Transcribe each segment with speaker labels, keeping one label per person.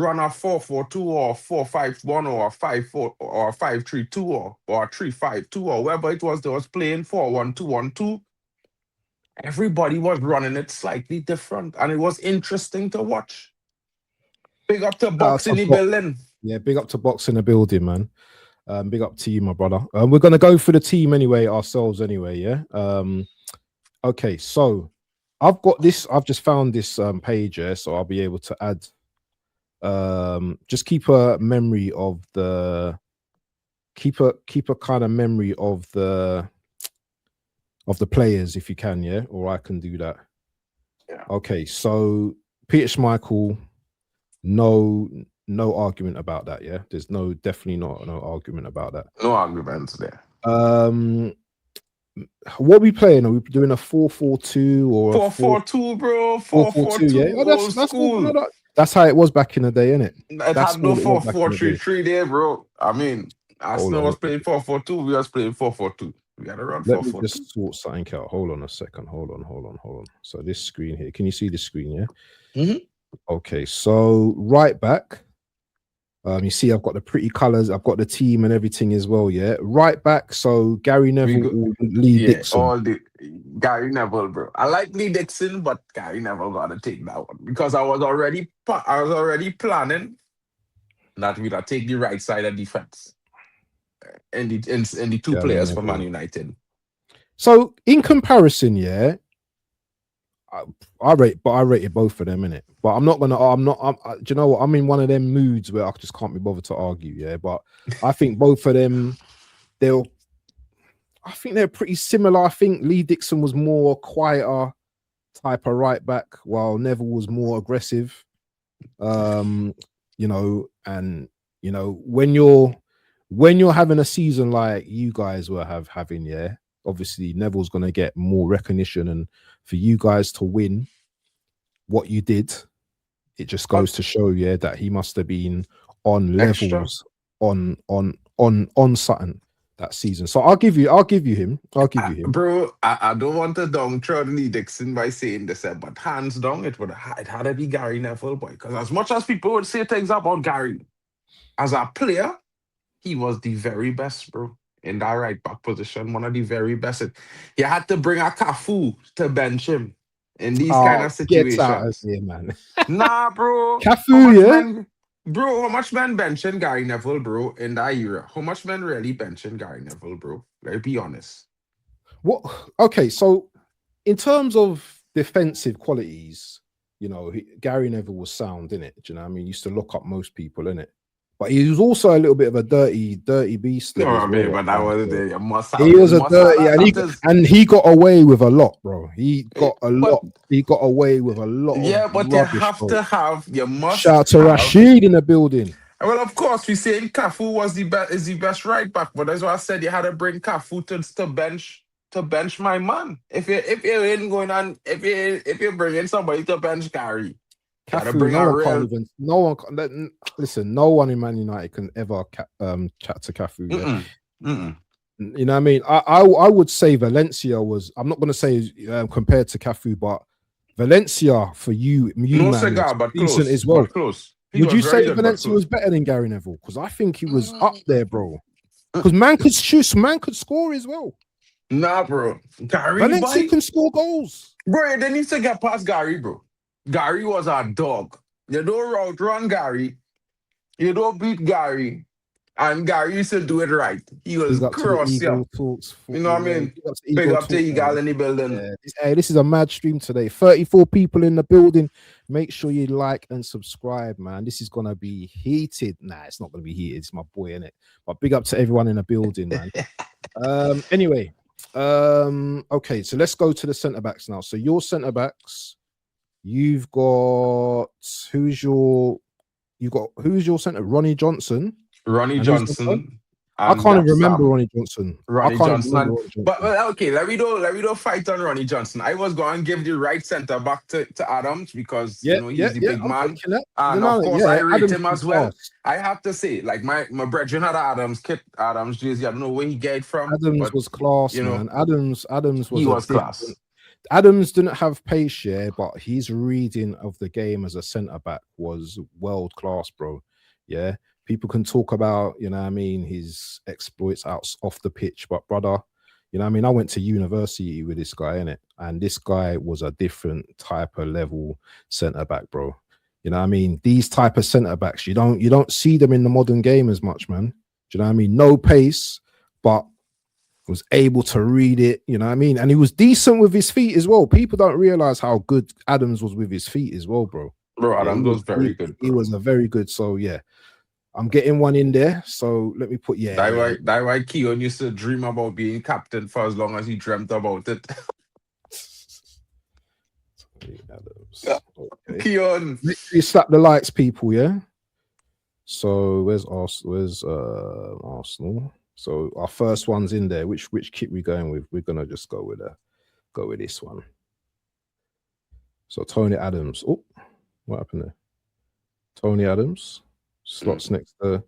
Speaker 1: run a 4-4-2 or 4-5-1 or a 5-4 or a 5-3-2 or a 3-5-2 or whatever it was they was playing 4-1-2-1-2, everybody was running it slightly different. And it was interesting to watch. Big up to
Speaker 2: Shout out
Speaker 1: Box
Speaker 2: to
Speaker 1: in the
Speaker 2: Box.
Speaker 1: building.
Speaker 2: Yeah, big up to Box in the building, man. Big up to you, my brother. We're gonna go for the team anyway, ourselves anyway. Yeah. Okay, so I've got this. I've just found this page here, so I'll be able to add. Just keep a memory of the. Keep a kind of memory of the players if you can, yeah, or I can do that.
Speaker 1: Yeah.
Speaker 2: Okay, so Peter Schmeichel, no argument about that, yeah. There's definitely not no argument about that.
Speaker 1: No arguments there.
Speaker 2: What are we playing? Are we doing a 4-4-2 or
Speaker 1: 4-4-2, bro.
Speaker 2: 4-4-2? Yeah, oh,
Speaker 1: Old school.
Speaker 2: That's how it was back in the day, innit?
Speaker 1: It
Speaker 2: That's
Speaker 1: had no
Speaker 2: all it was back in the day.
Speaker 1: 4-4-3-3 there, bro. I mean,
Speaker 2: Hold
Speaker 1: Arsenal
Speaker 2: on.
Speaker 1: was playing 4-4-2. We was playing 4-4-2. We got to run
Speaker 2: Let me
Speaker 1: 4-4-2.
Speaker 2: just sort something out. Hold on a second. Hold on. So this screen here, can you see the screen? Yeah.
Speaker 1: Mhm.
Speaker 2: Okay. So right back. You see, I've got the pretty colors. I've got the team and everything as well. Yeah. Right back. So Gary Neville, or Lee Dixon.
Speaker 1: All the Gary Neville, bro. I like Lee Dixon, but Gary Neville got to take that one because I was already planning that we'd take the right side of defense and the two
Speaker 2: Gary
Speaker 1: players
Speaker 2: Neville
Speaker 1: for Man United.
Speaker 2: So in comparison, yeah, I rated both of them in it. But I'm not gonna. Do you know what? I'm in one of them moods where I just can't be bothered to argue. Yeah, but I think both of them, I think they're pretty similar. I think Lee Dixon was more quieter type of right back, while Neville was more aggressive. You know, and you know when you're having a season like you guys were having, yeah. Obviously, Neville's going to get more recognition, and for you guys to win what you did, it just goes to show, yeah, that he must have been on levels, on something that season. So I'll give you him,
Speaker 1: bro. I don't want to downtrod Lee Dixon by saying this, but hands down, it had to be Gary Neville, boy. Because as much as people would say things about Gary, as a player, he was the very best, bro. In that right back position, one of the very best. You had to bring a Cafu to bench him in these kind of situations.
Speaker 2: Get out of here, man.
Speaker 1: Nah, bro.
Speaker 2: Cafu, yeah.
Speaker 1: Bro, how much men benching Gary Neville, bro, in that era? How much men really benching Gary Neville, bro? Let's be honest.
Speaker 2: What? Okay, so in terms of defensive qualities, you know, Gary Neville was sound, innit? Do you know what I mean? He used to look up most people, innit? But he was also a little bit of a dirty beast.
Speaker 1: No, I mean, but that was the must have.
Speaker 2: He was a dirty, and he got away with a lot, bro. He got away with a lot.
Speaker 1: Yeah,
Speaker 2: of
Speaker 1: but
Speaker 2: rubbish,
Speaker 1: you must.
Speaker 2: Shout out to Rashid in the building.
Speaker 1: Well, of course, we saying Cafu was the best right back, but that's why I said you had to bring Cafu to bench my man. If you ain't going on, if you're bringing somebody to bench Gary.
Speaker 2: Cafu, no one in Man United can ever chat to Cafu. Yeah? You know what I mean? I would say Valencia was. I'm not going to say compared to Cafu, but Valencia for you
Speaker 1: no
Speaker 2: man,
Speaker 1: cigar, but
Speaker 2: decent
Speaker 1: close,
Speaker 2: as well.
Speaker 1: Close.
Speaker 2: Would you say Valencia was better than Gary Neville? Because I think he was up there, bro. Because man could shoot, man could score as well.
Speaker 1: Nah, bro.
Speaker 2: Valencia can score goals,
Speaker 1: bro. They need to get past Gary, bro. Gary was a dog. You don't run Gary. You don't beat Gary. And Gary used to do it right. He was cross, yeah. You know what I mean? Big up to Eagle in the building.
Speaker 2: Yeah. Hey, this is a mad stream today. 34 people in the building. Make sure you like and subscribe, man. This is going to be heated. Nah, it's not going to be heated. It's my boy, innit? But big up to everyone in the building, man. Anyway, okay, so let's go to the centre-backs now. So your centre-backs, you've got who's your centre? Ronnie Johnson.
Speaker 1: Ronnie Johnson.
Speaker 2: I can't even remember Ronnie Johnson.
Speaker 1: Ronnie Johnson. But okay, let me do fight on Ronnie Johnson. I was going to give the right centre back to Adams because you know he's the big man. And of course I rate him as well. I have to say, like my brethren had Adams jersey. I don't know where he get it from.
Speaker 2: Adams was class, man. Adams was
Speaker 1: class.
Speaker 2: Adams didn't have pace, yeah, but his reading of the game as a centre back was world class, bro. Yeah, people can talk about, you know, what I mean, his exploits out off the pitch, but brother, you know, what I mean, I went to university with this guy, innit, and this guy was a different type of level centre back, bro. You know, what I mean, these type of centre backs, you don't see them in the modern game as much, man. Do you know what I mean? No pace, but was able to read it, you know what I mean? And he was decent with his feet as well. People don't realize how good Adams was with his feet as well, bro.
Speaker 1: Bro,
Speaker 2: Yeah,
Speaker 1: Adams was very good,
Speaker 2: he
Speaker 1: bro.
Speaker 2: was a very good. So yeah, I'm getting one in there. So let me put
Speaker 1: That why Keon used to dream about being captain for as long as he dreamt about it.
Speaker 2: Adams. Okay.
Speaker 1: Keon.
Speaker 2: You slap the lights, people, yeah. So where's Arsenal? Where's Arsenal? So our first one's in there. Which kit we going with? We're gonna just go with this one. So Tony Adams. Oh, what happened there? Tony Adams slots next to.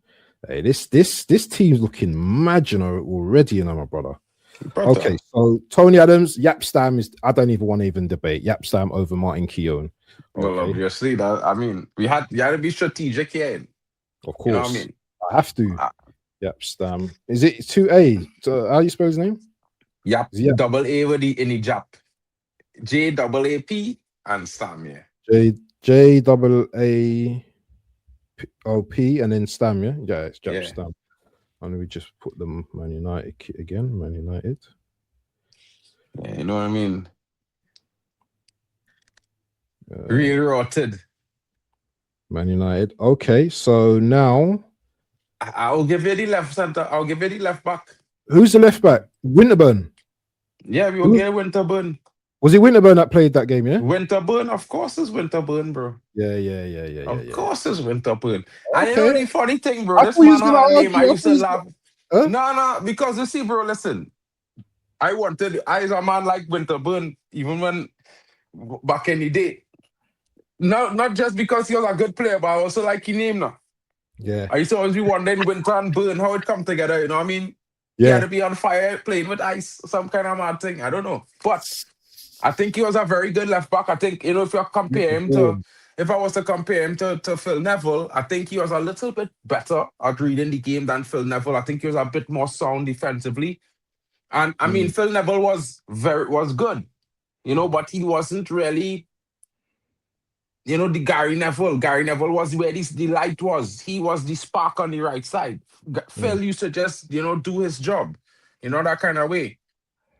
Speaker 2: Hey, this team's looking imaginary already, you know, my brother. Okay, so Tony Adams, Yapstam is. I don't even want to even debate Yapstam over Martin Keown. Okay.
Speaker 1: Well, obviously, that I mean, you had to be strategic here.
Speaker 2: Of course,
Speaker 1: you know what I mean.
Speaker 2: I have to. Yapstam. Is it 2A? How you spell his name?
Speaker 1: Yap. Double A with the in the Jap. JAAP and Stam, yeah.
Speaker 2: JAAOP and then Stam, yeah? Yeah, it's Jap Stam. And we just put them Man United kit again. Man United.
Speaker 1: Yeah, you know what I mean? Really rotted.
Speaker 2: Man United. Okay, so now
Speaker 1: I'll give you the left center. I'll give you the left back.
Speaker 2: Who's the left back? Winterburn.
Speaker 1: Yeah, we will get Winterburn.
Speaker 2: Was it Winterburn that played that game, yeah?
Speaker 1: Winterburn, of course, is Winterburn, bro.
Speaker 2: Yeah.
Speaker 1: Of course, it's Winterburn.
Speaker 2: Okay.
Speaker 1: And you know the funny thing, bro.
Speaker 2: I
Speaker 1: This
Speaker 2: thought you was
Speaker 1: man
Speaker 2: gonna
Speaker 1: had a name. I
Speaker 2: argue.
Speaker 1: used to laugh.
Speaker 2: Huh?
Speaker 1: No, because you see, bro. Listen, I as a man like Winterburn, even when back in the day. Not just because he was a good player, but I also like his name now.
Speaker 2: Yeah.
Speaker 1: I used to always be wondering Winter and Burn how it come together. You know what I mean?
Speaker 2: Yeah.
Speaker 1: He had to be on fire playing with ice, some kind of mad thing. I don't know, but I think he was a very good left back. I think, you know, if you compare him to, if I was to compare him to Phil Neville, I think he was a little bit better at reading the game than Phil Neville. I think he was a bit more sound defensively. And I mean, Phil Neville was good, you know, but he wasn't really, you know, the Gary Neville. Gary Neville was where the light was. He was the spark on the right side. Phil used to just, you know, do his job, you know, that kind of way.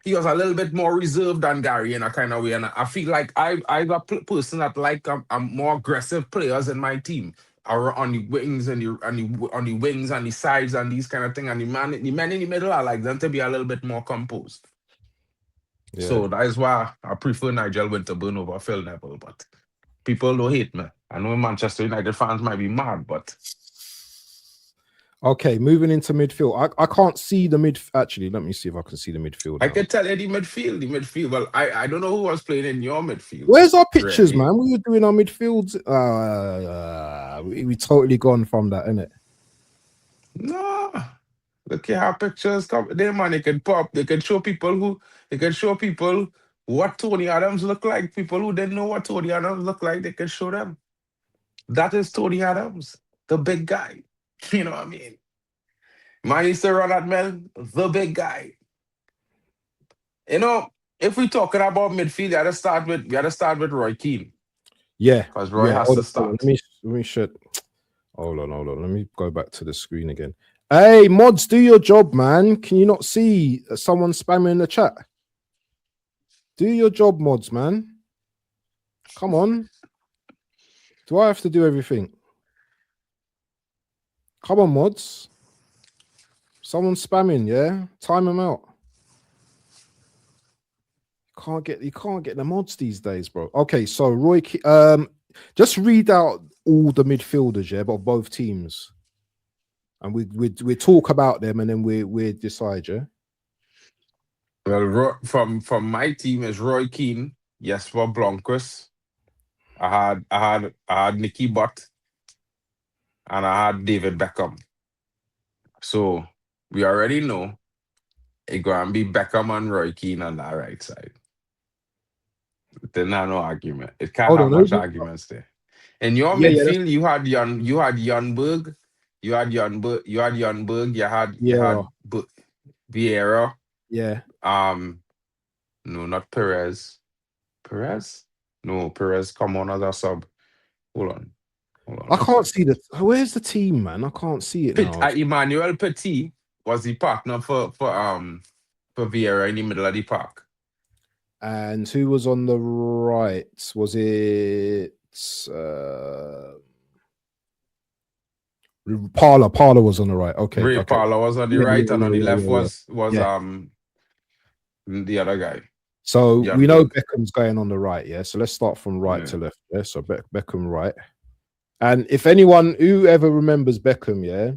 Speaker 1: He was a little bit more reserved than Gary in a kind of way. And I feel like I'm a person that like more aggressive players in my team. Or on the wings and on the wings and the sides and these kind of thing. And the men in the middle, I like them to be a little bit more composed. Yeah. So that is why I prefer Nigel Winterburn over Phil Neville. But people don't hate me. I know Manchester United fans might be mad, but
Speaker 2: okay, moving into midfield. I can't see the mid. Actually, let me see if I can see the midfield.
Speaker 1: I can tell you the midfield. Well, I don't know who was playing in your midfield.
Speaker 2: Where's our pictures, man? We were doing our midfields. We totally gone from that, innit?
Speaker 1: No. Look at how pictures come there, man. They can pop. They can show people what Tony Adams look like. People who didn't know what Tony Adams look like, they can show them. That is Tony Adams, the big guy. You know what I mean? Man used to run at men, the big guy. You know, if we're talking about midfield, we gotta start with Roy Keane.
Speaker 2: Yeah.
Speaker 1: Because Roy has to start.
Speaker 2: Let me shut. Hold on. Let me go back to the screen again. Hey, mods, do your job, man. Can you not see someone spamming in the chat? Do your job, mods, man. Come on. Do I have to do everything? Come on, mods. Someone spamming, yeah? Time them out. You can't get the mods these days, bro. Okay, so Roy, just read out all the midfielders, yeah, but both teams, and we talk about them, and then we decide, yeah.
Speaker 1: Well, from my team is Roy Keane, Jesper Blomqvist. I had Nicky Butt, and I had David Beckham. So we already know it's going to be Beckham and Roy Keane on that right side. There's not no argument. It can't
Speaker 2: Hold
Speaker 1: have
Speaker 2: on.
Speaker 1: much arguments there. In your
Speaker 2: Yeah, yeah,
Speaker 1: midfield, you had Janberg, you
Speaker 2: Vieira.
Speaker 1: had Vieira.
Speaker 2: Yeah.
Speaker 1: No, not Perez. Perez? No, Perez come on as a sub. Hold on.
Speaker 2: I
Speaker 1: One
Speaker 2: can't
Speaker 1: sec.
Speaker 2: see the. Where's the team, man? I can't see it now.
Speaker 1: Emmanuel Petit was the partner for Vieira in the middle of the park.
Speaker 2: And who was on the right? Was it Parler? Parler was on the right. Okay,
Speaker 1: Ray
Speaker 2: okay.
Speaker 1: Parlour was on the
Speaker 2: Yeah,
Speaker 1: right, and on the left
Speaker 2: yeah.
Speaker 1: was
Speaker 2: Yeah.
Speaker 1: the other guy.
Speaker 2: So
Speaker 1: Jan
Speaker 2: we know
Speaker 1: Berg.
Speaker 2: Beckham's going on the right, yeah. So let's start from right
Speaker 1: Yeah.
Speaker 2: to left. Yeah. So Beckham right. And if anyone who ever remembers Beckham, yeah,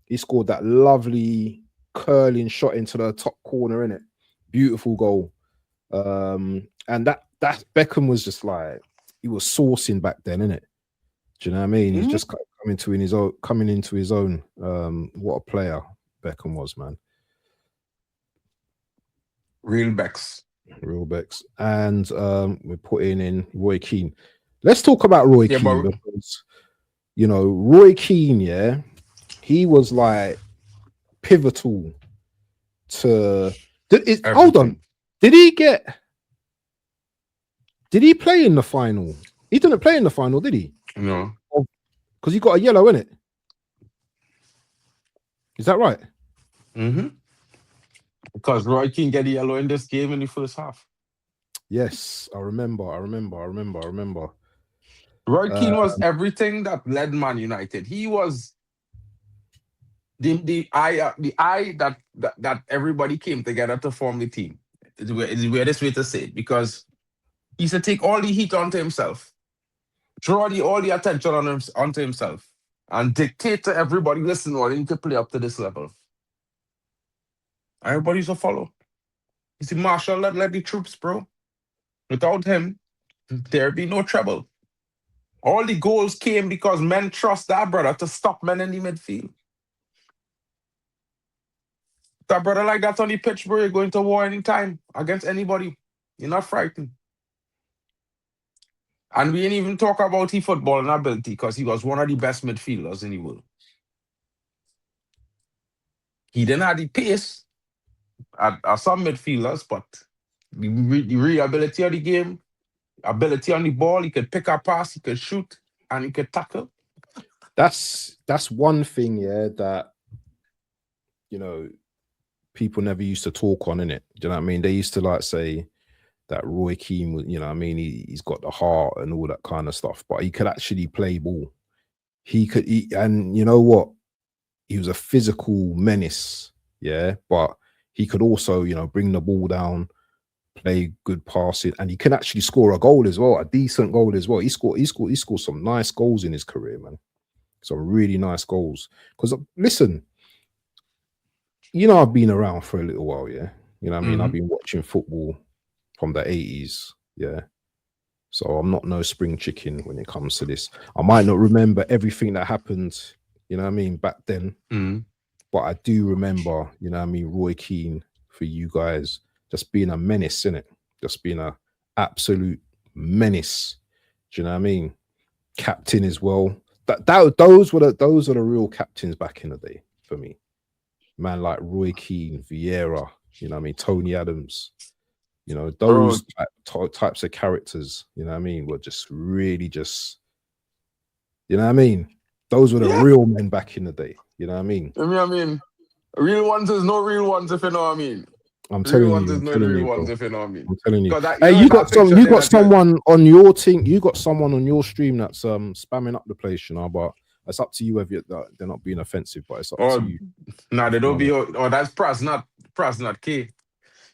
Speaker 2: he scored that lovely curling shot into the top corner, innit? Beautiful goal. And that Beckham was just like, he was sourcing back then, innit? Do you know what I mean? He's just coming into his own. What a player Beckham was, man.
Speaker 1: Real Becks.
Speaker 2: Real Becks. And we're putting in Roy Keane. Let's talk about Roy Keane because, you know, Roy Keane, yeah, he was like pivotal to. Hold on, did he play in the final? He didn't play in the final, did he?
Speaker 1: No,
Speaker 2: because he got a yellow in it. Is that right?
Speaker 1: Mm-hmm. Because Roy Keane get a yellow in this game in the first half.
Speaker 2: Yes, I remember.
Speaker 1: Roy Keane was everything that led Man United. He was the eye that everybody came together to form the team. Is the weirdest way to say it, because he used to take all the heat onto himself, draw all the attention onto himself, and dictate to everybody, listen, well, you need to play up to this level. Everybody used to follow. You see, Marshall led the troops, bro. Without him, there'd be no trouble. All the goals came because men trust that brother to stop men in the midfield. That brother like that on the pitch, bro, you're going to war anytime against anybody. You're not frightened. And we ain't even talk about his footballing ability, because he was one of the best midfielders in the world. He didn't have the pace at some midfielders, but the real ability of the game, ability on the ball, he could pick a pass, he could shoot, and he could tackle.
Speaker 2: That's one thing, yeah, that, you know, people never used to talk on, innit? Do you know what I mean? They used to like say that Roy Keane was, you know what I mean, he's got the heart and all that kind of stuff, but he could actually play ball. And you know what? He was a physical menace, yeah, but he could also, you know, bring the ball down, play good passing, and he can actually score a goal as well, a decent goal as well. He scored some nice goals in his career, man. Some really nice goals. Because listen, you know, I've been around for a little while, yeah. You know what I mean? I've been watching football from the 80s, yeah. So I'm not no spring chicken when it comes to this. I might not remember everything that happened, you know what I mean, back then. But I do remember, you know what I mean, Roy Keane, for you guys, just being a menace, innit? Just being an absolute menace. Do you know what I mean? Captain as well. Those were the real captains back in the day for me. Man like Roy Keane, Vieira, you know what I mean, Tony Adams. You know, those types of characters, you know what I mean, were just really just, you know what I mean? Those were the real men back in the day, you know what I mean?
Speaker 1: I mean, real ones is no real ones, if you know what I mean.
Speaker 2: I'm telling you,
Speaker 1: if you know what I mean.
Speaker 2: I'm telling you.
Speaker 1: That,
Speaker 2: hey, you got someone on your team, you got someone on your stream that's spamming up the place, you know, but it's up to you whether they're not being offensive, but it's up to you.
Speaker 1: Nah, they don't be. Oh, that's Prasnat K.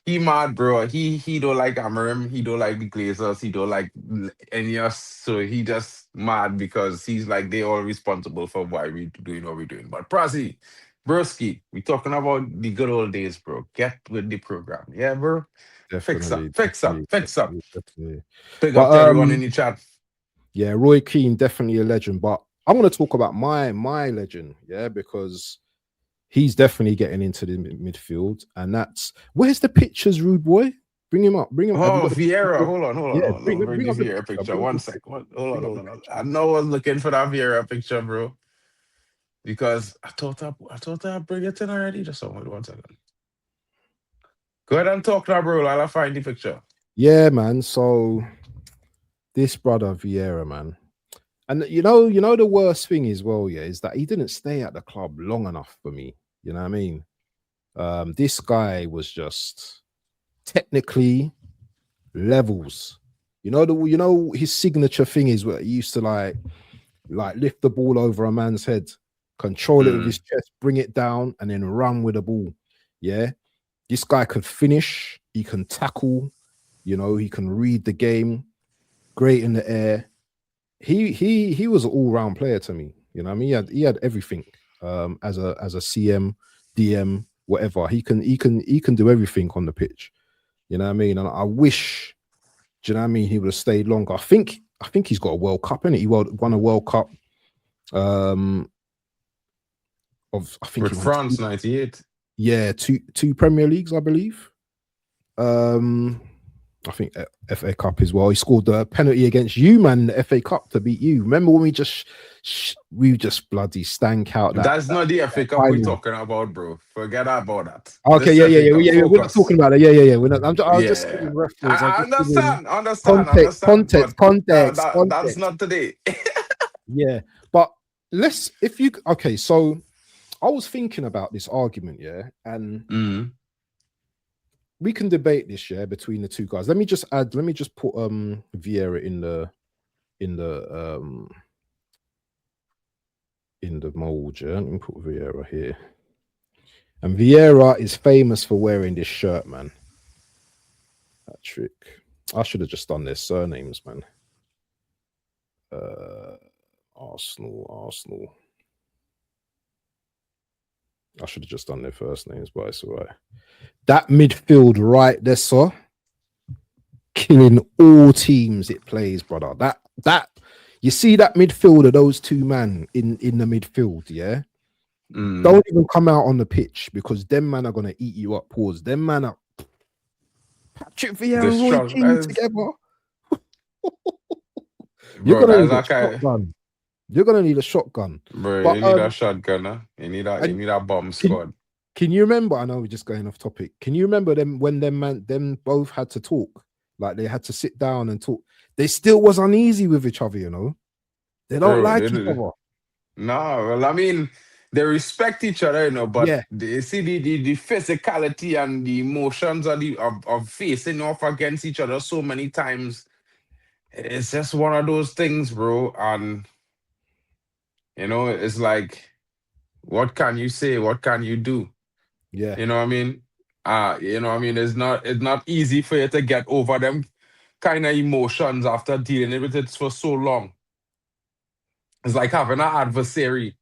Speaker 1: He mad, bro. He don't like Amarim. He don't like the Glazers. He don't like any us. So he just mad because he's like, they all responsible for why we doing what we're doing. But Prasy, Broski, we talking about the good old days, bro. Get with the program. Yeah, bro.
Speaker 2: Definitely,
Speaker 1: fix up.
Speaker 2: Definitely.
Speaker 1: Big up to everyone in the chat.
Speaker 2: Yeah, Roy Keane, definitely a legend. But I want to talk about my legend, yeah, because he's definitely getting into the midfield, and that's where's the pictures, Rude Boy? Bring him up. Bring him. Have you
Speaker 1: Oh,
Speaker 2: got the
Speaker 1: Vieira.
Speaker 2: picture?
Speaker 1: Hold on, hold on,
Speaker 2: Yeah,
Speaker 1: hold on. Let me bring
Speaker 2: bring
Speaker 1: the
Speaker 2: up the
Speaker 1: Vieira
Speaker 2: picture.
Speaker 1: picture.
Speaker 2: Bring up
Speaker 1: One
Speaker 2: the
Speaker 1: sec.
Speaker 2: picture.
Speaker 1: Hold
Speaker 2: Bring up the
Speaker 1: on.
Speaker 2: picture.
Speaker 1: I know I was looking for that Vieira picture, bro. Because I bring it in already. Just wait 1 second. Go ahead and talk now, bro. I'll find the picture.
Speaker 2: Yeah, man. So this brother Vieira, man. And you know the worst thing as well, yeah, is that he didn't stay at the club long enough for me. You know what I mean? This guy was just technically levels. You know his signature thing is where he used to like lift the ball over a man's head, control it with his chest, bring it down, and then run with the ball. Yeah, this guy could finish. He can tackle. You know, he can read the game. Great in the air. He was an all-round player to me. You know, what I mean, he had everything. As a CM, DM, whatever. He can do everything on the pitch. You know what I mean? And I wish, do you know what I mean, he would have stayed longer. I think he's got a World Cup, innit? He won a World Cup. I think
Speaker 1: With
Speaker 2: he won
Speaker 1: France, 98.
Speaker 2: two Premier Leagues, I believe. I think FA Cup as well. He scored the penalty against you, man, in the FA Cup to beat you. Remember when we just bloody stank out
Speaker 1: That's not the FA Cup we're
Speaker 2: final?
Speaker 1: talking about, bro. Forget about that.
Speaker 2: Okay,
Speaker 1: This FA Cup,
Speaker 2: we're not
Speaker 1: focus.
Speaker 2: talking about it. Yeah. We're not, I was just
Speaker 1: Yeah.
Speaker 2: giving reference. I'm
Speaker 1: I
Speaker 2: just giving
Speaker 1: understand. But
Speaker 2: context.
Speaker 1: that's not today.
Speaker 2: Yeah, but okay. So I was thinking about this argument, yeah, and we can debate this, yeah, between the two guys. Let me just put Vieira in the mold, yeah. Let me put Vieira here. And Vieira is famous for wearing this shirt, man. Patrick. I should have just done their surnames, man. Arsenal. I should have just done their first names, but it's all right. That midfield right there, sir, killing all teams it plays, brother. That you see that midfield of those two men in the midfield, yeah. Don't even come out on the pitch because them man are gonna eat you up. Pause. Them man are Patrick Vieira and Roy Keane together. You're gonna need a shotgun. You're gonna need a shotgun.
Speaker 1: Bro,
Speaker 2: but,
Speaker 1: you need a shotgun, huh? You need a bomb squad.
Speaker 2: Can you remember? I know we're just going off topic. Can you remember them when them both had to talk? Like they had to sit down and talk. They still was uneasy with each other, you know. They don't like each other.
Speaker 1: No, well, I mean, they respect each other, you know, but
Speaker 2: yeah,
Speaker 1: they see the physicality and the emotions of facing off against each other so many times. It's just one of those things, bro. And you know, it's like, what can you say? What can you do?
Speaker 2: Yeah.
Speaker 1: You know what I mean? You know what I mean? It's not easy for you to get over them kind of emotions after dealing with it for so long. It's like having an adversary,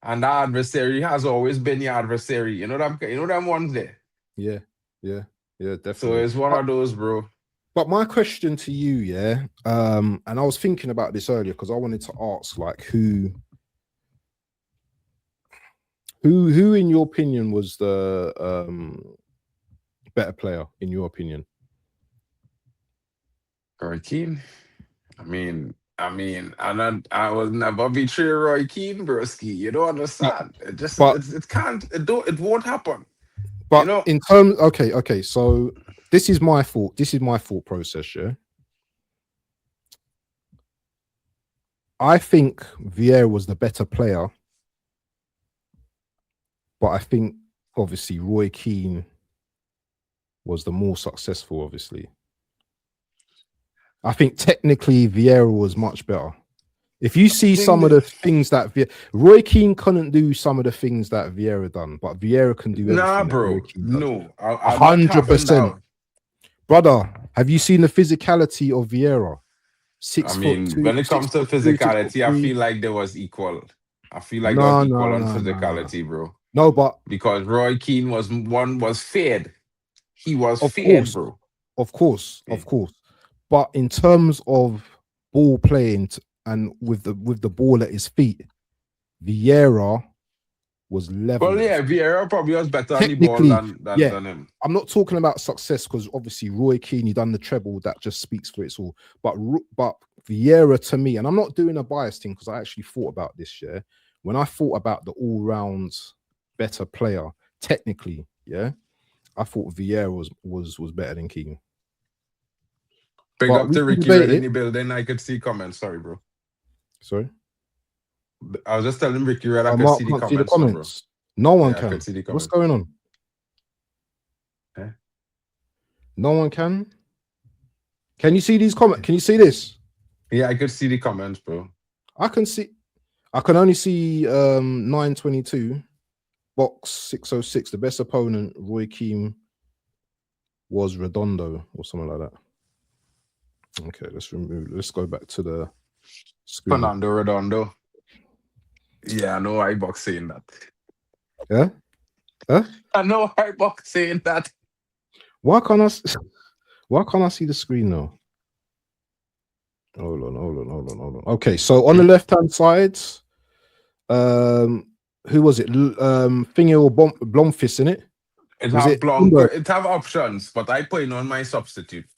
Speaker 1: and that adversary has always been your adversary. You know them ones there.
Speaker 2: Yeah, definitely.
Speaker 1: So it's one of those, bro.
Speaker 2: But my question to you, yeah, and I was thinking about this earlier because I wanted to ask, like, who in your opinion was the better player in your opinion?
Speaker 1: Roy Keane. I mean, I will never betray Roy Keane, broski. You don't understand. It won't happen.
Speaker 2: But
Speaker 1: you know,
Speaker 2: in terms, okay. So this is my thought. This is my thought process. Yeah, I think Vieira was the better player, but I think obviously Roy Keane was the more successful. Obviously, I think technically Vieira was much better. If you see some of the things that Roy Keane couldn't do, some of the things that Vieira done, but Vieira can do everything.
Speaker 1: Nah, bro. No,
Speaker 2: 100%. Brother, have you seen the physicality of Vieira? 6 foot 2.
Speaker 1: When it comes to physicality, I feel like there was equal. I feel like there was equal on physicality, bro.
Speaker 2: No, but
Speaker 1: because Roy Keane was feared. He was feared, bro.
Speaker 2: Of course. But in terms of ball playing and with the ball at his feet, Vieira was level.
Speaker 1: Well, yeah, Vieira probably was better on the ball
Speaker 2: Technically,
Speaker 1: than him.
Speaker 2: I'm not talking about success because obviously Roy Keane, he done the treble, that just speaks for it all. But Vieira to me, and I'm not doing a bias thing because I actually thought about this, yeah. When I thought about the all-round better player, technically, yeah, I thought Vieira was better than Keane.
Speaker 1: Big
Speaker 2: But
Speaker 1: up
Speaker 2: we
Speaker 1: to
Speaker 2: can
Speaker 1: Ricky
Speaker 2: debate
Speaker 1: Red in
Speaker 2: it.
Speaker 1: the building. I could see comments. Sorry, bro.
Speaker 2: Sorry?
Speaker 1: I was just telling Ricky Red I could
Speaker 2: Mark
Speaker 1: see the
Speaker 2: can't
Speaker 1: comments,
Speaker 2: see the
Speaker 1: so, bro.
Speaker 2: comments. No one
Speaker 1: Yeah, I
Speaker 2: can.
Speaker 1: could see the
Speaker 2: What's
Speaker 1: comments.
Speaker 2: going on?
Speaker 1: Eh?
Speaker 2: No one can. Can you see these comments? Can you see this?
Speaker 1: Yeah, I could see the comments, bro.
Speaker 2: I can see. I can only see 922 box 606. The best opponent, Roy Keane, was Redondo or something like that. Okay, let's go back to the screen.
Speaker 1: Fernando Redondo. Yeah, I know iBox saying that.
Speaker 2: Yeah? Huh?
Speaker 1: I know iBox saying that.
Speaker 2: Why can't I see the screen now? Hold on. Okay, so on the left-hand side, who was it? Thingy or Blomfist, in it?
Speaker 1: It have options, but I put in on my substitute.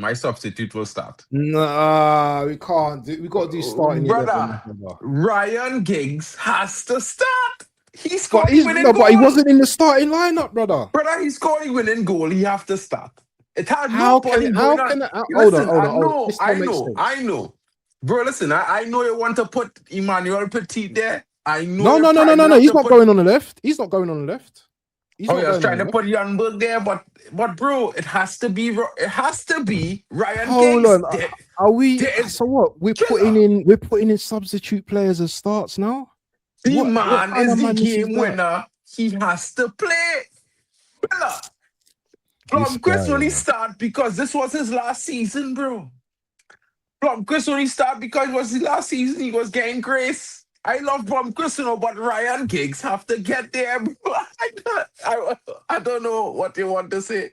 Speaker 1: My substitute will start.
Speaker 2: Nah, we can't do. We got to do starting
Speaker 1: Brother,
Speaker 2: 11.
Speaker 1: Ryan Giggs has to start. He scored
Speaker 2: But
Speaker 1: the winning goal.
Speaker 2: but he wasn't in the starting lineup, brother.
Speaker 1: Brother, he scored the winning goal. He have to start. It had
Speaker 2: How
Speaker 1: nobody
Speaker 2: can
Speaker 1: going
Speaker 2: how can
Speaker 1: on.
Speaker 2: hold
Speaker 1: Listen,
Speaker 2: on.
Speaker 1: I know. Bro, listen, I know you want to put Emmanuel Petit there. I know.
Speaker 2: No. He's not going on the left. He's not going on the left.
Speaker 1: He's trying to put Janberg there, but bro, it has to be Ryan
Speaker 2: Hold
Speaker 1: Giggs.
Speaker 2: on. Are we? So what? We're putting in substitute players as starts now.
Speaker 1: The man is the game winner. He has to play. Blomqvist only start because this was his last season, bro. Blomqvist only start because it was his last season. He was getting grace. I love Blomqvist, but Ryan Giggs have to get there, bro. I don't know what you want to say,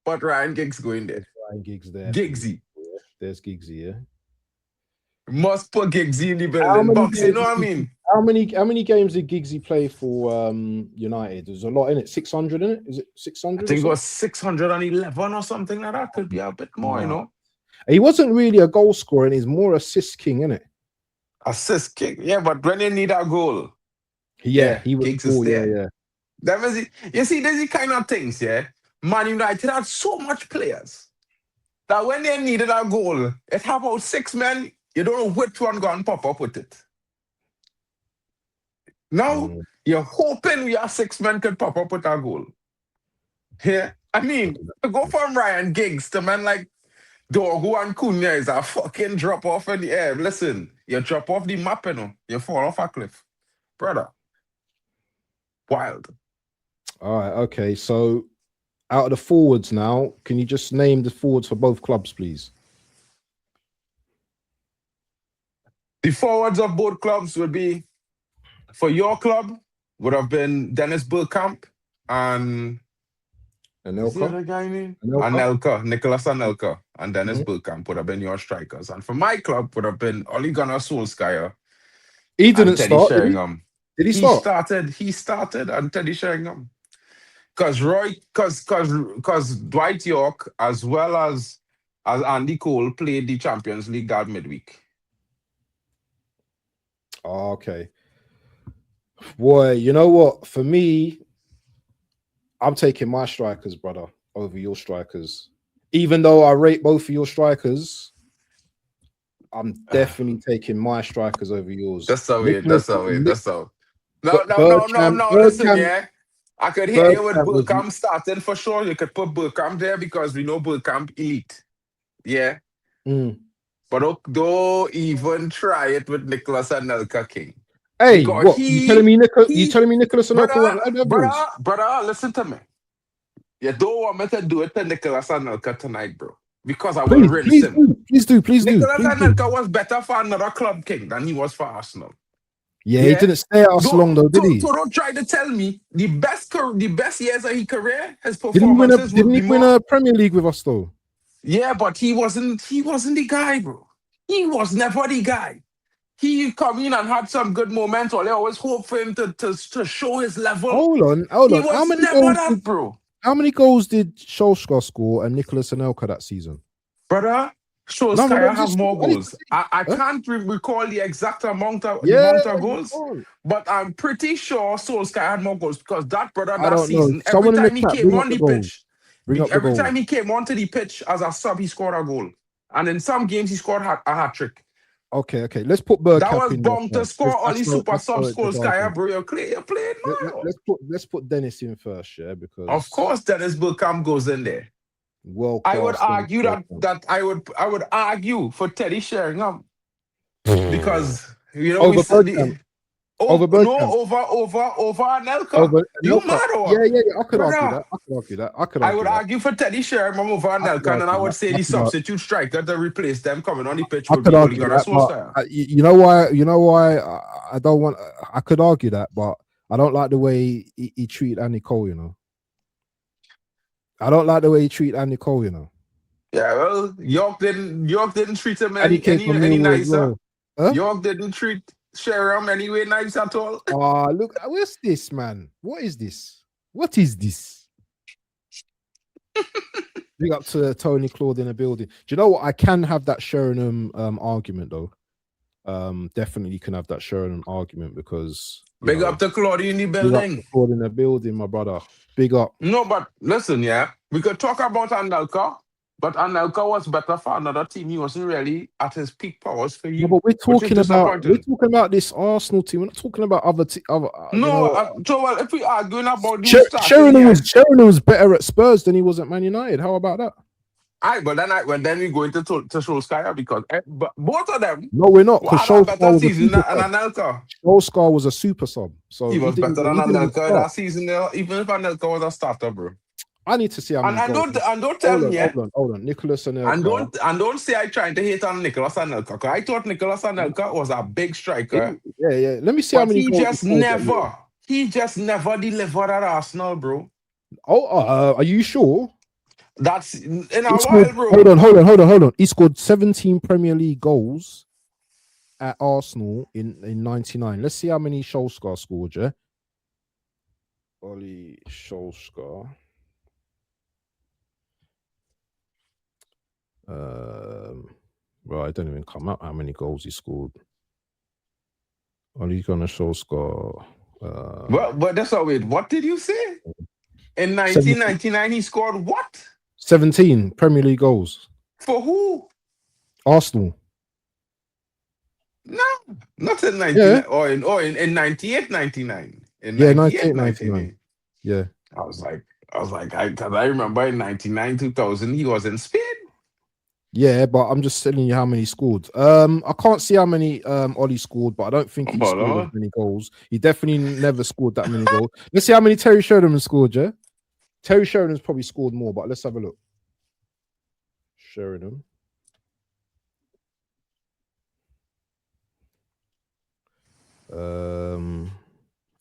Speaker 1: but Ryan Giggs going there.
Speaker 2: Ryan Giggs there.
Speaker 1: Giggsy.
Speaker 2: There's Giggsy, yeah.
Speaker 1: Must put Giggsy in the building box, you know what I mean?
Speaker 2: How many games did Giggsy play for United? There's a lot in it. 600 in it? Is it 600?
Speaker 1: I think it was 611 or something like that. Could be a bit more, you know.
Speaker 2: He wasn't really a goal scorer, and he's more assist king, isn't it?
Speaker 1: Assist king, yeah, but when you need a goal,
Speaker 2: he was
Speaker 1: Giggs is there.
Speaker 2: Yeah.
Speaker 1: That was it. You see, there's the kind of things, yeah. Man United had so much players that when they needed a goal, it had about 6 men. You don't know which one going to pop up with it. Now, you're hoping your 6 men could pop up with a goal. Yeah, I mean, to go from Ryan Giggs to men like Dorgu and Cunha is a fucking drop off in the air. Listen, you drop off the map, you know, you fall off a cliff. Brother. Wild.
Speaker 2: All right, okay. So out of the forwards now, can you just name the forwards for both clubs, please?
Speaker 1: The forwards of both clubs would be, for your club, would have been Dennis Bergkamp and
Speaker 2: Anelka.
Speaker 1: the other guy name? Anelka, Nicholas Anelka, and Dennis Bergkamp would have been your strikers. And for my club would have been Ole Gunnar Solskjaer.
Speaker 2: He didn't start.
Speaker 1: Sheringham.
Speaker 2: Did he start?
Speaker 1: He started and Teddy Sheringham. Because Dwight York as well as Andy Cole played the Champions League that midweek.
Speaker 2: Oh, okay. Boy, you know what? For me, I'm taking my strikers, brother, over your strikers. Even though I rate both of your strikers, I'm definitely taking my strikers over yours.
Speaker 1: That's how. No. Listen, yeah. I could hear you with Bergkamp starting for sure. You could put Bergkamp there because we know Bergkamp elite. Yeah. But don't even try it with Nicholas Anelka King.
Speaker 2: Hey, what? You telling me Nicholas Anelka?
Speaker 1: Brother, listen to me. You don't want me to do it to Nicholas Anelka tonight, bro. Because I will rinse him.
Speaker 2: Please do.
Speaker 1: Nicholas Anelka was better for another club, King, than he was for Arsenal.
Speaker 2: Yeah, he didn't stay at us long though, did he?
Speaker 1: So don't try to tell me the best years of his career, his performances.
Speaker 2: Didn't he win a Premier League with us though?
Speaker 1: Yeah, but he wasn't the guy, bro. He was never the guy. he come in and had some good moments. Or they always hope for him to show his level.
Speaker 2: Hold on.
Speaker 1: He
Speaker 2: How
Speaker 1: was
Speaker 2: many
Speaker 1: never
Speaker 2: goals
Speaker 1: that, bro.
Speaker 2: How many goals did Solskjaer score and Nicholas Anelka that season?
Speaker 1: Brother,
Speaker 2: No,
Speaker 1: Solskjaer have
Speaker 2: just
Speaker 1: more
Speaker 2: I need to
Speaker 1: goals.
Speaker 2: see.
Speaker 1: I
Speaker 2: Huh?
Speaker 1: can't recall the exact amount of
Speaker 2: Yeah, you
Speaker 1: goals,
Speaker 2: can't.
Speaker 1: but I'm pretty sure Solskjaer had more goals because that brother
Speaker 2: I
Speaker 1: that
Speaker 2: don't know.
Speaker 1: season, every
Speaker 2: Someone in the
Speaker 1: time he
Speaker 2: chat,
Speaker 1: came
Speaker 2: bring up
Speaker 1: on
Speaker 2: the
Speaker 1: the
Speaker 2: goals.
Speaker 1: pitch,
Speaker 2: Bring up the
Speaker 1: every
Speaker 2: goals.
Speaker 1: time he came onto the pitch as a sub, he scored a goal. And in some games, he scored a hat trick.
Speaker 2: Okay. Let's put
Speaker 1: That
Speaker 2: Bergkamp
Speaker 1: was
Speaker 2: in there
Speaker 1: bound to
Speaker 2: first.
Speaker 1: score all the super
Speaker 2: That's
Speaker 1: sub
Speaker 2: no
Speaker 1: Solskjaer,
Speaker 2: argument.
Speaker 1: bro. You're playing now.
Speaker 2: Let's put Dennis in first, yeah,
Speaker 1: Of
Speaker 2: because
Speaker 1: course, Dennis Bergkamp goes in there.
Speaker 2: world
Speaker 1: I would
Speaker 2: class.
Speaker 1: argue that I would argue for Teddy Sheringham because we
Speaker 2: Over
Speaker 1: said
Speaker 2: Bergkamp. Over Bergkamp.
Speaker 1: over Anelka.
Speaker 2: Over
Speaker 1: You
Speaker 2: Anelka.
Speaker 1: mad or
Speaker 2: Yeah.
Speaker 1: what?
Speaker 2: I could argue
Speaker 1: Brother,
Speaker 2: that. I could
Speaker 1: I would
Speaker 2: argue that.
Speaker 1: argue for Teddy Sheringham over
Speaker 2: I could
Speaker 1: Anelka, and then I
Speaker 2: argue
Speaker 1: would
Speaker 2: that.
Speaker 1: say the substitute striker to replace them coming on the pitch
Speaker 2: I
Speaker 1: would
Speaker 2: could
Speaker 1: be Ole
Speaker 2: argue
Speaker 1: Gunnar
Speaker 2: that, but
Speaker 1: Solskjaer.
Speaker 2: you know why? I don't want. I could argue that, but I don't like the way he treated Andy Cole. I don't like the way he treated Andy Cole.
Speaker 1: Yeah, well, York didn't treat him
Speaker 2: And he came from
Speaker 1: any
Speaker 2: Millwall as
Speaker 1: nicer.
Speaker 2: well. Huh?
Speaker 1: York didn't treat Sheringham any way nice at all.
Speaker 2: Look, what's this, man? What is this? What is this? Big up to Tony Claude in the building. Do you know what? I can have that Sheringham argument though. Definitely can have that Sheringham argument because
Speaker 1: Big up to Claudia in the building.
Speaker 2: Big up to Claude in the building, my brother. Big up.
Speaker 1: No, but listen, yeah, we could talk about Anelka, but Anelka was better for another team. He wasn't really at his peak powers for you.
Speaker 2: No, but we're talking about this Arsenal team. We're not talking about other.
Speaker 1: So well, if we arguing about these
Speaker 2: Sheringham was better at Spurs than he was at Man United. How about that?
Speaker 1: But then we go into Solskjaer because both of them.
Speaker 2: No, we're not. Because
Speaker 1: Solskjaer was season and Anelka.
Speaker 2: Solskjaer was a super sub, so
Speaker 1: he was better than Anelka that season. Even if Anelka was a starter, bro.
Speaker 2: I need to see how many goals.
Speaker 1: Don't tell me.
Speaker 2: Hold on. Nicholas Anelka.
Speaker 1: And don't say I trying to hate on Nicholas Anelka because I thought Nicholas Anelka was a big striker.
Speaker 2: Yeah. Let me see how many
Speaker 1: goals. He just never delivered at Arsenal, bro.
Speaker 2: Are you sure?
Speaker 1: That's in a while, bro.
Speaker 2: Hold on. He scored 17 Premier League goals at Arsenal in 99. Let's see how many Solskjaer scored, yeah? Ole Solskjaer. Right, I don't even come up how many goals he scored. Ole Gunnar Solskjaer.
Speaker 1: But that's all. Wait, what did you say? In 1999, he scored what?
Speaker 2: 17 Premier League goals.
Speaker 1: For who?
Speaker 2: Arsenal.
Speaker 1: No, not in 99. Yeah. In 98, 99. In
Speaker 2: 98, 99. Yeah.
Speaker 1: I was like, because I remember in 99, 2000, he was in Spain.
Speaker 2: Yeah, but I'm just telling you how many he scored. I can't see how many Ollie scored, but I don't think he scored as many goals. He definitely never scored that many goals. Let's see how many Terry Sheringham scored, yeah? Terry Sheringham's probably scored more, but let's have a look. Sheringham. Um,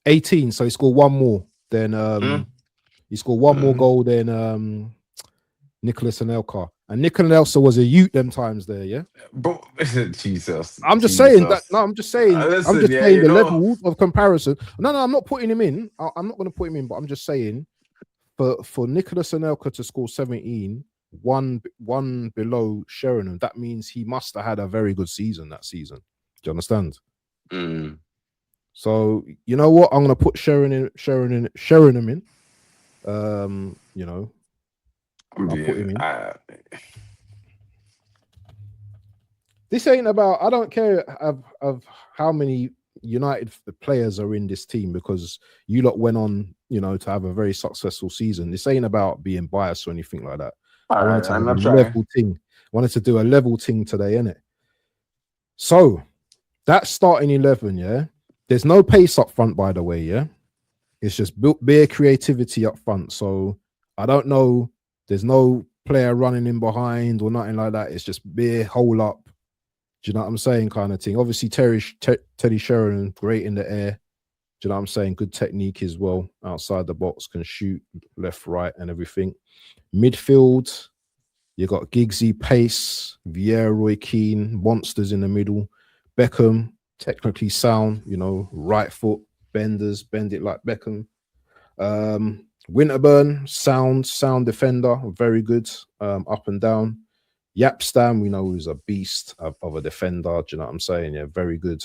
Speaker 2: 18, so he scored one more than he scored one more goal than Nicholas Anelka. And Nicholas Anelka was a youth them times there, yeah?
Speaker 1: But Jesus.
Speaker 2: I'm just saying that. No, I'm just saying. I'm just saying the level of comparison. No, I'm not putting him in. I'm not going to put him in, but I'm just saying for Nicholas Anelka to score 17, one below Sheringham, that means he must have had a very good season that season. Do you understand? So you know what? I'm going to put Sheringham in. You know, I'll put him in. This ain't about. I don't care of how many United players are in this team because you lot went on, you know, to have a very successful season. This ain't about being biased or anything like that. I wanted to have a level thing. Wanted to do a level thing today, innit? So that starting 11, yeah. There's no pace up front, by the way, yeah. It's just built bare creativity up front. So I don't know. There's no player running in behind or nothing like that. It's just bare hole up. Do you know what I'm saying? Kind of thing. Obviously, Teddy Sheringham, great in the air. Do you know what I'm saying? Good technique as well. Outside the box, can shoot left, right, and everything. Midfield, you got Giggsy, Pace, Vieira, Roy Keane, monsters in the middle. Beckham, technically sound, right foot, benders, bend it like Beckham. Winterburn, sound defender, very good, up and down. Yapstam, we know, is a beast of a defender. Do you know what I'm saying? Yeah, very good.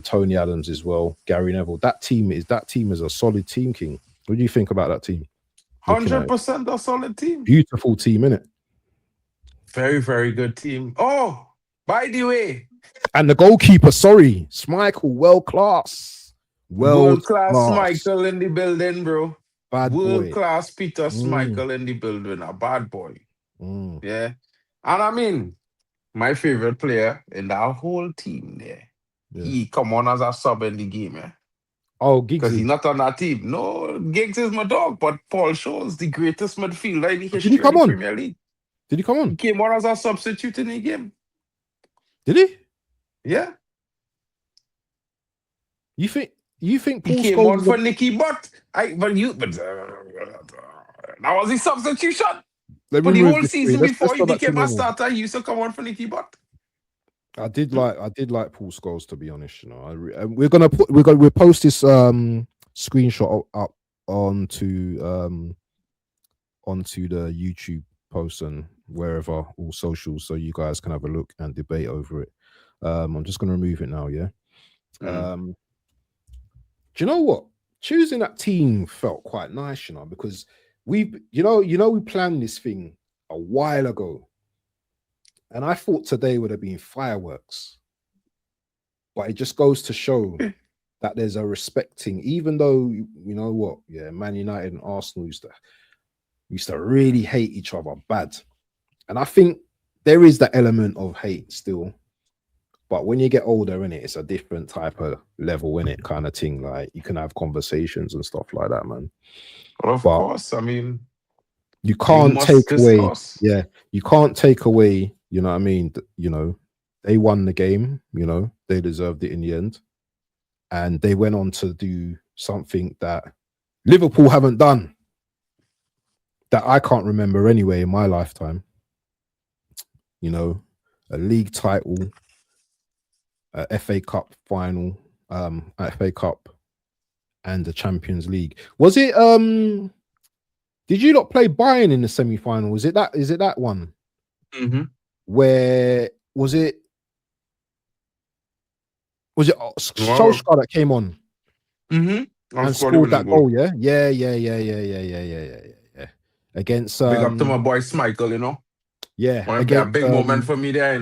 Speaker 2: Tony Adams as well. Gary Neville. That team is a solid team, King. What do you think about that team?
Speaker 1: 100% a solid team.
Speaker 2: Beautiful team, innit?
Speaker 1: Very, very good team. Oh, by the way,
Speaker 2: and the goalkeeper, sorry, Schmeichel, world class.
Speaker 1: World class Schmeichel in the building, bro.
Speaker 2: Bad
Speaker 1: World
Speaker 2: boy.
Speaker 1: class Peter Schmeichel in the building, a bad boy. Yeah. And I mean, my favorite player in that whole team there. Yeah. He come on as a sub in the game, yeah.
Speaker 2: Oh, Giggsy.
Speaker 1: Because he's not on that team. No, Giggs is my dog, but Paul Scholes, the greatest midfielder in the history of the Premier League.
Speaker 2: Did he come on?
Speaker 1: He came on as a substitute in the game.
Speaker 2: Did he?
Speaker 1: Yeah.
Speaker 2: You think
Speaker 1: Paul he came Scholes on for Nicky Butt? That was his substitution. But the whole season before he became a starter, he used to come on for Nicky Butt.
Speaker 2: I did like Paul Scholes, to be honest. We'll post this screenshot up onto the YouTube post and wherever, all socials, so you guys can have a look and debate over it. I'm just gonna remove it now. Yeah. Do you know what? Choosing that team felt quite nice, because we planned this thing a while ago. And I thought today would have been fireworks. But it just goes to show that there's a respecting, even though, you know what, yeah, Man United and Arsenal used to really hate each other bad. And I think there is that element of hate still. But when you get older, innit, it's a different type of level, innit, kind of thing. Like, you can have conversations and stuff like that, man.
Speaker 1: Of course, I mean,
Speaker 2: you can't take away, you can't take away, you know what I mean? They won the game, they deserved it in the end. And they went on to do something that Liverpool haven't done, that I can't remember anyway in my lifetime. A league title, a FA Cup final, FA Cup, and the Champions League. Was it did you not play Bayern in the semi-final? Is it that one?
Speaker 1: Mm-hmm.
Speaker 2: Where was it Solskjaer that came on?
Speaker 1: Mm-hmm.
Speaker 2: And scored that goal, yeah? Yeah. Against
Speaker 1: big up to my boy Schmeichel,
Speaker 2: Yeah.
Speaker 1: A big moment for me there,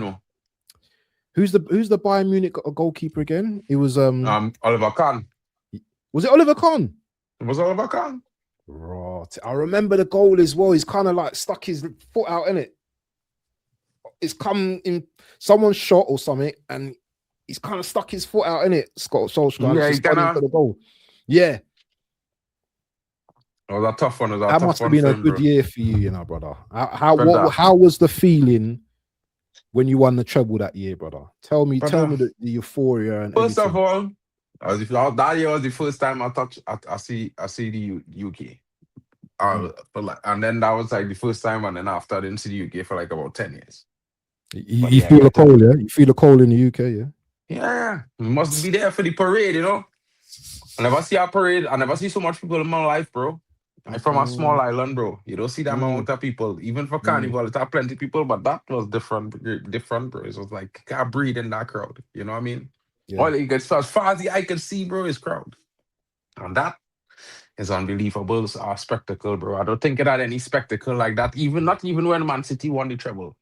Speaker 2: Who's the Bayern Munich goalkeeper again? It was
Speaker 1: Oliver Kahn.
Speaker 2: Was it Oliver Kahn?
Speaker 1: It was Oliver Kahn.
Speaker 2: Right. I remember the goal as well. He's kind of like stuck his foot out in it. It's come in someone's shot or something, and he's kind of stuck his foot out in it. Scott Solskjaer.
Speaker 1: Yeah, he's gonna
Speaker 2: for the goal. Yeah.
Speaker 1: It was a tough one.
Speaker 2: That must have been a good year for you, brother. How was the feeling when you won the treble that year, brother? Tell me the euphoria and
Speaker 1: first
Speaker 2: everything.
Speaker 1: of all, that year was the first time I see the UK. And then that was like the first time, and then after I didn't see the UK for like about 10 years.
Speaker 2: You feel a cold, yeah? You feel a cold in the UK, yeah?
Speaker 1: Yeah. We must be there for the parade, I never see a parade. I never see so much people in my life, bro. I'm from a small island, bro. You don't see that amount of people. Even for Carnival, it's plenty of people, but that was different, bro. It was like, can't breathe in that crowd. You know what I mean? Yeah. All you get, so as far as the eye can see, bro, is crowd. And that is unbelievable. It's a spectacle, bro. I don't think it had any spectacle like that. Not even when Man City won the treble.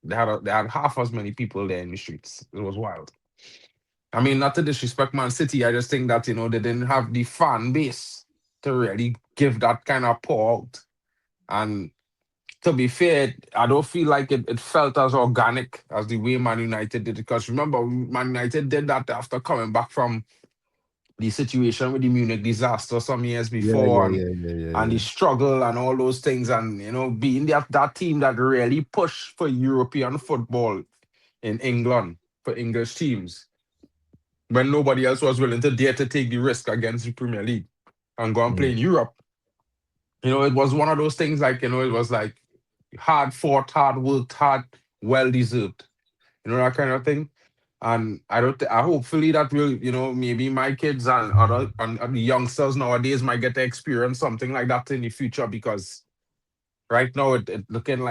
Speaker 1: They had half as many people there in the streets. It was wild. I mean, not to disrespect Man City, I just think that, they didn't have the fan base to really give that kind of pour out. And to be fair, I don't feel like it felt as organic as the way Man United did it. Because remember, Man United did that after coming back from the situation with the Munich disaster some years before, and the struggle and all those things, and being that team that really pushed for European football in England for English teams when nobody else was willing to dare to take the risk against the Premier League and go and play in Europe. It was one of those things like, it was like hard fought, hard worked, hard, well deserved. That kind of thing. And I don't. I hopefully that will, maybe my kids and other and the youngsters nowadays might get to experience something like that in the future, because right now it looking like